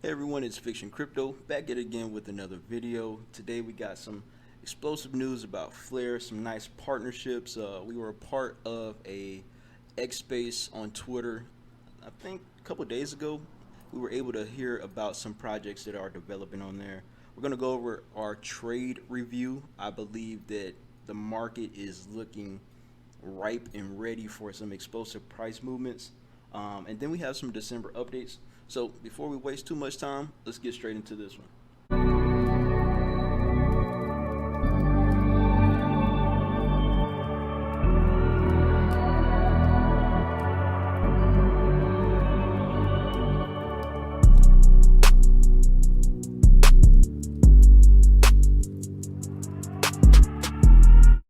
Hey everyone, it's Fiktxun Crypto, back at it again with another video. Today we got some explosive news about FLR, some nice partnerships. We were a part of a X Space on Twitter, I think a couple days ago. We were able to hear about some projects that are developing on there. We're going to go over our trade review. I believe that the market is looking ripe and ready for some explosive price movements. And then we have some December updates. So before we waste too much time, let's get straight into this one.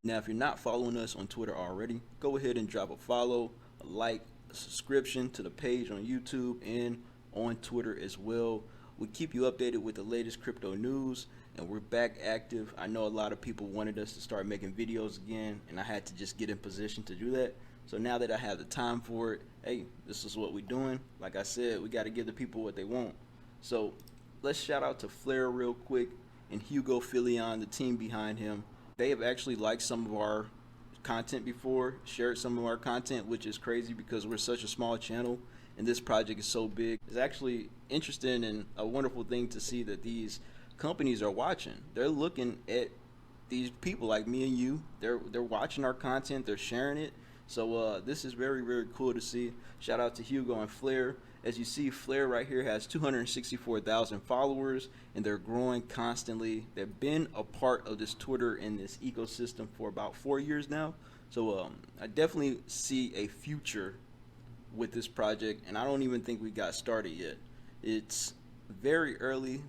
Now, if you're not following us on Twitter already, go ahead and drop a follow, a like, a subscription to the page on YouTube and on Twitter as well. We keep you updated with the latest crypto news, and we're back active. I know a lot of people wanted us to start making videos again, and I had to just get in position to do that. So now that I have the time for it, hey, this is what we're doing. Like I said, we got to give the people what they want. So let's shout out to FLR real quick and Hugo Filion, the team behind him. They have actually liked some of our content before, shared some of our content, which is crazy because we're such a small channel and this project is so big. It's actually interesting and a wonderful thing to see that these companies are watching. They're looking at these people like me and you. They're watching our content, they're sharing it. So this is very, very cool to see. Shout out to Hugo and FLR. As you see, FLR right here has 264,000 followers and they're growing constantly. They've been a part of this Twitter and this ecosystem for about 4 years now. So I definitely see a future with this project, and I don't even think we got started yet. It's very early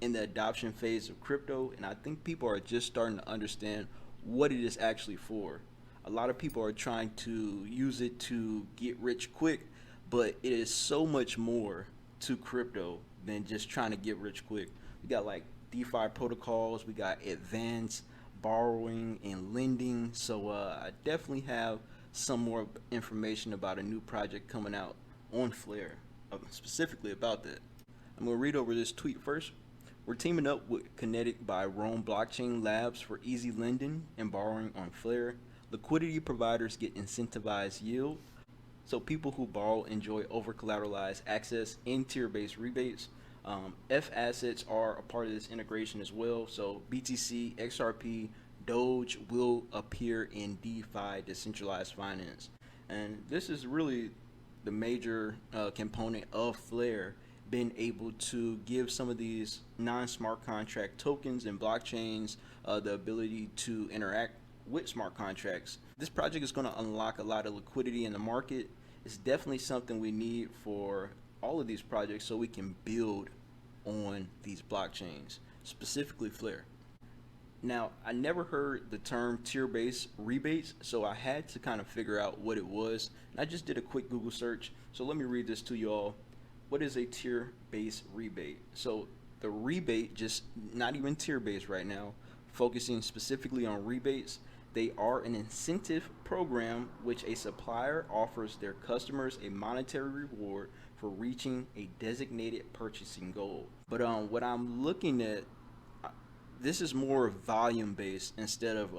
in the adoption phase of crypto, and I think people are just starting to understand what it is actually for. A lot of people are trying to use it to get rich quick, but it is so much more to crypto than just trying to get rich quick. We got like DeFi protocols, we got advanced borrowing and lending. So I definitely have some more information about a new project coming out on FLR, specifically about that. I'm going to read over this tweet first. We're teaming up with Kinetic by Rome Blockchain Labs for easy lending and borrowing on FLR. Liquidity providers get incentivized yield, so people who borrow enjoy over-collateralized access and tier-based rebates. F assets are a part of this integration as well, so BTC, XRP, Doge will appear in DeFi, decentralized finance. And this is really the major component of FLR, being able to give some of these non-smart contract tokens and blockchains the ability to interact with smart contracts. This project is going to unlock a lot of liquidity in the market. It's definitely something we need for all of these projects so we can build on these blockchains, specifically FLR. Now, I never heard the term tier-based rebates, so I had to kind of figure out what it was. And I just did a quick Google search, so let me read this to you all. What is a tier-based rebate? So the rebate, just not even tier-based right now, focusing specifically on rebates, they are an incentive program which a supplier offers their customers a monetary reward for reaching a designated purchasing goal. But what I'm looking at, this is more volume based instead of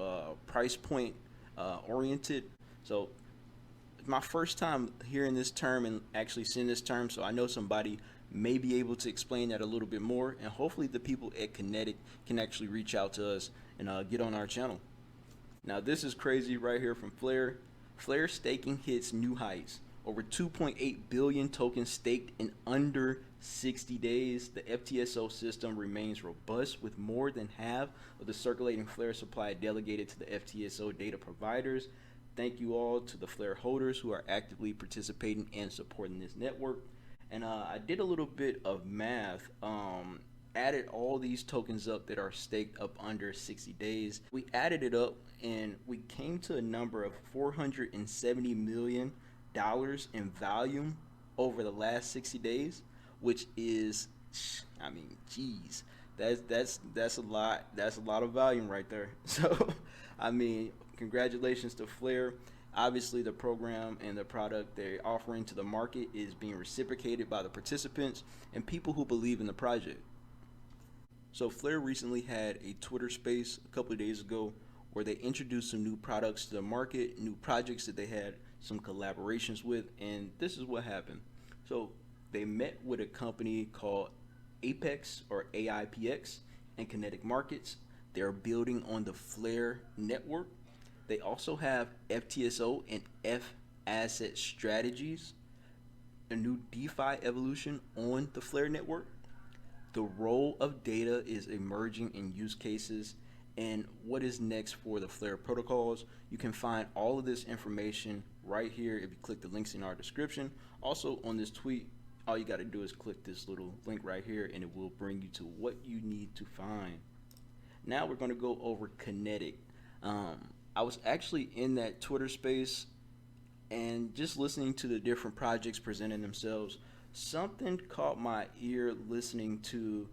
price point oriented. So it's my first time hearing this term and actually seeing this term, so I know somebody may be able to explain that a little bit more, and hopefully the people at Kinetic can actually reach out to us and get on our channel. Now this is crazy right here from FLR. FLR staking hits new heights. Over 2.8 billion tokens staked in under 60 days. The FTSO system remains robust with more than half of the circulating FLR supply delegated to the FTSO data providers. Thank you all to the FLR holders who are actively participating and supporting this network. And I did a little bit of math, added all these tokens up that are staked up under 60 days. We added it up and we came to a number of $470 million in volume over the last 60 days, which is, I mean, geez, that's a lot of volume right there. So I mean, congratulations to FLR. Obviously, the program and the product they're offering to the market is being reciprocated by the participants and people who believe in the project. So FLR recently had a Twitter space a couple of days ago where they introduced some new products to the market, new projects that they had some collaborations with, and this is what happened. So they met with a company called Apex or AIPX and Kinetic Markets. They're building on the FLR network. They also have FTSO and F asset strategies, a new DeFi evolution on the FLR network. The role of data is emerging in use cases and what is next for the FLR protocols. You can find all of this information right here if you click the links in our description. Also on this tweet, all you got to do is click this little link right here and it will bring you to what you need to find. Now we're going to go over Kinetic. I was actually in that Twitter space and just listening to the different projects presenting themselves. Something caught my ear listening to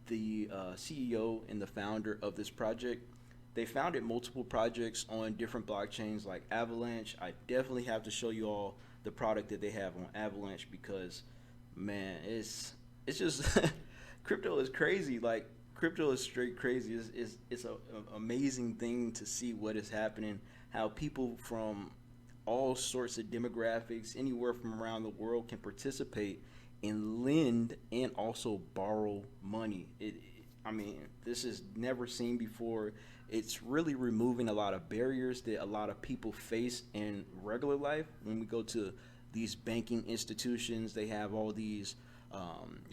the CEO and the founder of this project. They founded multiple projects on different blockchains like Avalanche. I definitely have to show you all the product that they have on Avalanche because, man, it's just crypto is crazy. Like crypto is straight crazy. It's an amazing thing to see what is happening. How people from all sorts of demographics, anywhere from around the world, can participate and lend and also borrow money. I mean, this is never seen before. It's really removing a lot of barriers that a lot of people face in regular life. When we go to these banking institutions, they have all these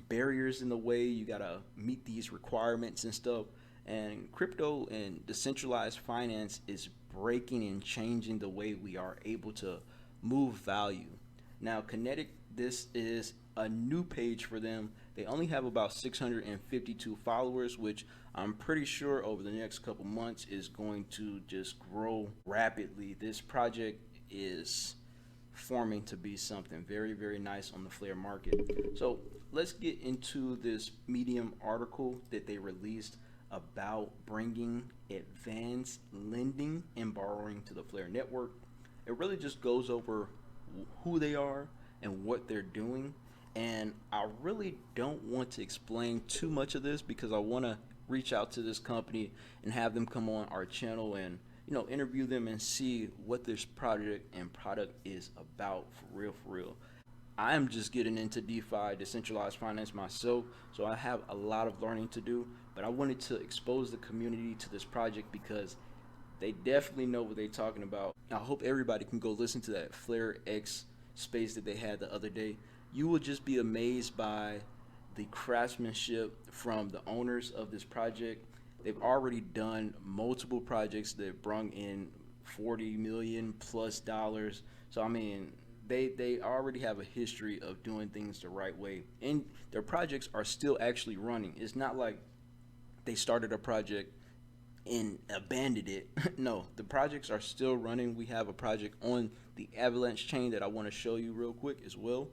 barriers in the way. You gotta meet these requirements and stuff. And crypto and decentralized finance is breaking and changing the way we are able to move value. Now, Kinetic, this is a new page for them. They only have about 652 followers, which I'm pretty sure over the next couple months is going to just grow rapidly. This project is forming to be something very, very nice on the FLR market. So let's get into this Medium article that they released about bringing advanced lending and borrowing to the FLR network. It really just goes over who they are and what they're doing. And I really don't want to explain too much of this because I want to reach out to this company and have them come on our channel and interview them and see what this project and product is about for real, for real. I am just getting into DeFi, decentralized finance myself, so I have a lot of learning to do, but I wanted to expose the community to this project because they definitely know what they're talking about. I hope everybody can go listen to that FLR X space that they had the other day. You will just be amazed by the craftsmanship from the owners of this project. They've already done multiple projects that brought in $40 million plus dollars. So I mean, they already have a history of doing things the right way, and their projects are still actually running. It's not like they started a project and abandoned it. No, the projects are still running. We have a project on the Avalanche chain that I want to show you real quick as well.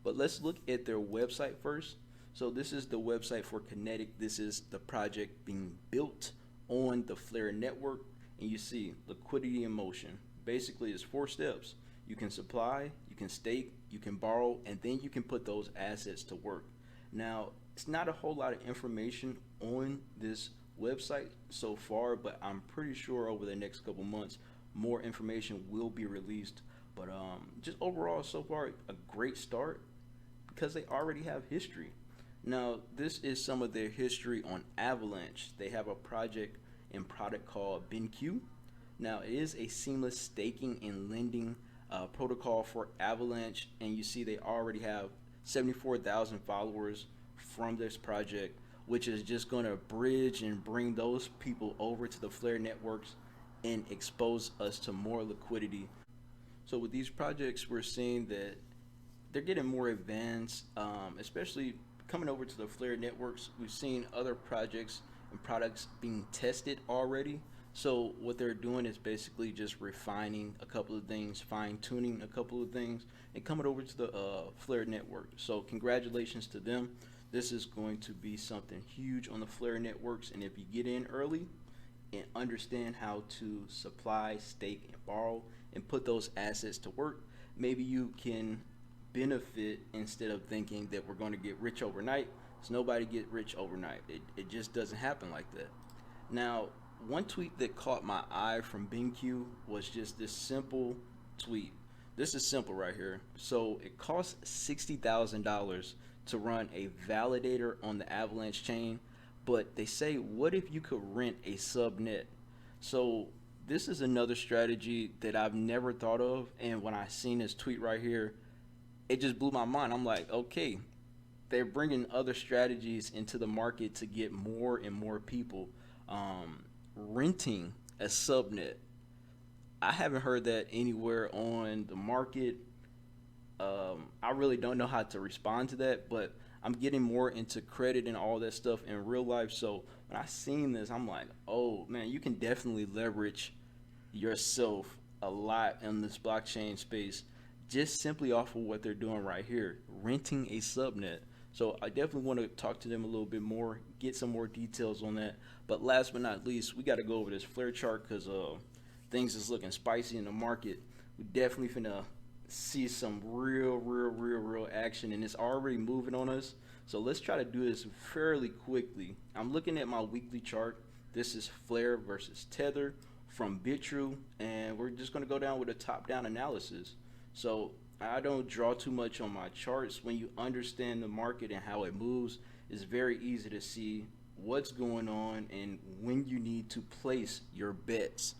But let's look at their website first. So this is the website for Kinetic. This is the project being built on the FLR network, and you see liquidity in motion. Basically, it's 4 steps. You can supply, you can stake, you can borrow, and then you can put those assets to work. Now, it's not a whole lot of information on this website so far, but I'm pretty sure over the next couple months, more information will be released. But just overall, so far, a great start because they already have history. Now, this is some of their history on Avalanche. They have a project and product called BenQ. Now, it is a seamless staking and lending protocol for Avalanche, and you see they already have 74,000 followers from this project, which is just going to bridge and bring those people over to the FLR networks and expose us to more liquidity. So with these projects, we're seeing that they're getting more advanced, especially coming over to the FLR networks. We've seen other projects and products being tested already. So what they're doing is basically just refining a couple of things, fine-tuning a couple of things, and coming over to the FLR network. So congratulations to them. This is going to be something huge on the FLR networks, and if you get in early and understand how to supply, stake, and borrow, and put those assets to work, maybe you can benefit instead of thinking that we're going to get rich overnight. So nobody get rich overnight. It just doesn't happen like that. Now, one tweet that caught my eye from BenQ was just this simple tweet. This is simple right here. So it costs $60,000 to run a validator on the Avalanche chain, but they say, what if you could rent a subnet? So this is another strategy that I've never thought of, and when I seen this tweet right here, it just blew my mind. I'm like, okay, they're bringing other strategies into the market to get more and more people renting a subnet. I haven't heard that anywhere on the market. I really don't know how to respond to that, but I'm getting more into credit and all that stuff in real life. So when I seen this, I'm like, oh man, you can definitely leverage yourself a lot in this blockchain space just simply off of what they're doing right here, renting a subnet. So I definitely want to talk to them a little bit more, get some more details on that. But last but not least, we got to go over this flare chart because things is looking spicy in the market. We definitely finna see some real action, and it's already moving on us. So let's try to do this fairly quickly. I'm looking at my weekly chart. This is flare versus tether from BitTrue, and we're just gonna go down with a top-down analysis. So I don't draw too much on my charts. When you understand the market and how it moves, it's very easy to see what's going on and when you need to place your bets.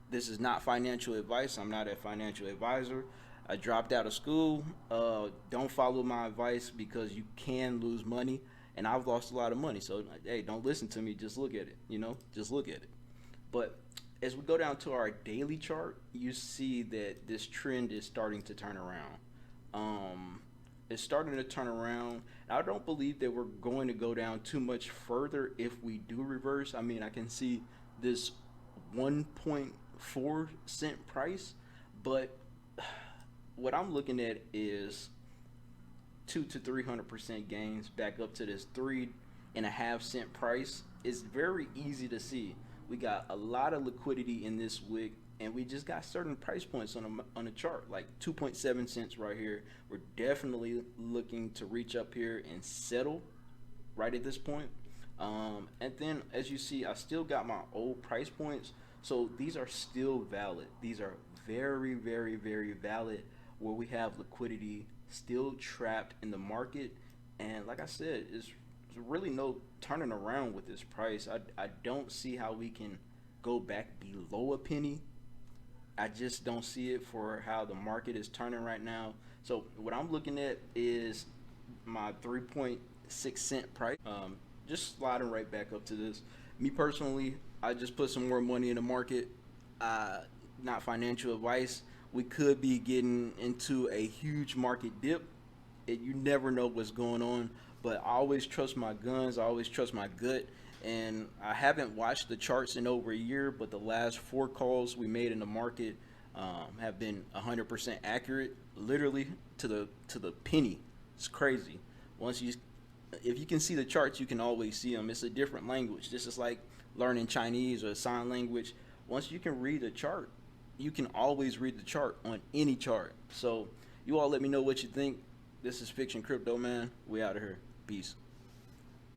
This is not financial advice. I'm not a financial advisor. I dropped out of school. Don't follow my advice because you can lose money, and I've lost a lot of money. So hey, don't listen to me. Just look at it. Just look at it. But as we go down to our daily chart, you see that this trend is starting to turn around. It's starting to turn around. I don't believe that we're going to go down too much further if we do reverse. I mean, I can see this 1.4 cent price, but what I'm looking at is 200 to 300% gains back up to this 3.5 cent price. It's very easy to see. We got a lot of liquidity in this wick, and we just got certain price points on the chart, like 2.7 cents right here. We're definitely looking to reach up here and settle right at this point. And then as you see, I still got my old price points, so these are still valid. These are very valid, where we have liquidity still trapped in the market. And like I said, it's really no turning around with this price. I don't see how we can go back below a penny. I just don't see it for how the market is turning right now. So what I'm looking at is my 3.6 cent price. Just sliding right back up to this. Me personally, I just put some more money in the market. Not financial advice. We could be getting into a huge market dip. You never know what's going on, but I always trust my guns. I always trust my gut. And I haven't watched the charts in over a year, but the last 4 calls we made in the market have been 100% accurate, literally to the penny. It's crazy. If you can see the charts, you can always see them. It's a different language. This is like learning Chinese or sign language. Once you can read a chart, you can always read the chart on any chart. So you all let me know what you think. This is Fiktxun Crypto, man. We out of here. Peace.